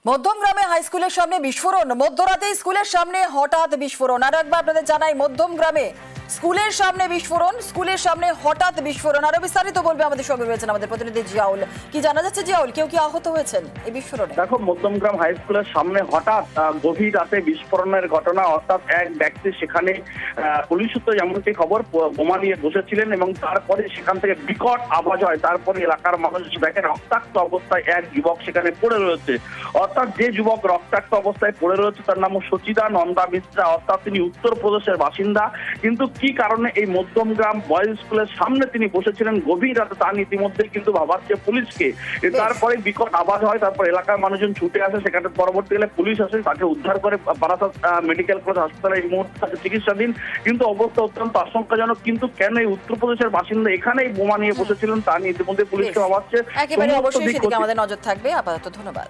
মধ্যমগ্রামে high স্কুলের সামনে বিস্ফোরণ। মধ্যরাতে স্কুলের সামনে হঠাৎ বিস্ফোরণ। আর একবার আপনাদের জানাই, মধ্যমগ্রামে স্কুলের সামনে বিস্ফোরণ, স্কুলের সামনে হঠাৎ বিস্ফোরণ। আরো বিস্তারিত বলবে আমাদের সঙ্গে রয়েছেন আমাদের প্রতিনিধি জিয়াউল। কি জানা যাচ্ছে জিয়াউল, কেউ কি আহত হয়েছেন এই বিস্ফোরণে? দেখো, মধ্যমগ্রাম হাই স্কুলের সামনে হঠাৎ গভীর রাতে বিস্ফোরণের ঘটনা। অর্থাৎ এক ব্যক্তি সেখানে পুলিশ সূত্রে যেমনটি খবর, বোমা নিয়ে বসেছিলেন এবং তারপরে সেখান থেকে বিকট আওয়াজ হয়। তারপরে এলাকার মানুষ দেখে রক্তাক্ত অবস্থায় এক যুবক সেখানে পড়ে রয়েছে। অর্থাৎ যে যুবক রক্তাক্ত অবস্থায় পড়ে রয়েছে তার নাম সচিদা নন্দা মিশ্রা। অর্থাৎ তিনি উত্তরপ্রদেশের বাসিন্দা। কিন্তু কি কারণে এই মধ্যমগ্রাম বয়েজ স্কুলের সামনে তিনি বসেছিলেন গভীর রাতে, তা ইতিমধ্যে কিন্তু ভাবাচ্ছে পুলিশকে। তারপরে বিকট আওয়াজ হয়, তারপর এলাকার মানুষজন ছুটে আসে। সেখানে পরবর্তীকালে পুলিশ আসে, তাকে উদ্ধার করে বারাসাত মেডিকেল কলেজ হাসপাতালে এই মুহূর্তে তাকে চিকিৎসাধীন। কিন্তু অবস্থা অত্যন্ত আশঙ্কাজনক। কিন্তু কেন এই উত্তরপ্রদেশের বাসিন্দা এখানেই বোমা নিয়ে বসেছিলেন তা নিয়ে ইতিমধ্যে পুলিশকে ভাবাচ্ছে। একেবারে অবশ্যই সেদিকে আমাদের নজর থাকবে। আপাতত ধন্যবাদ।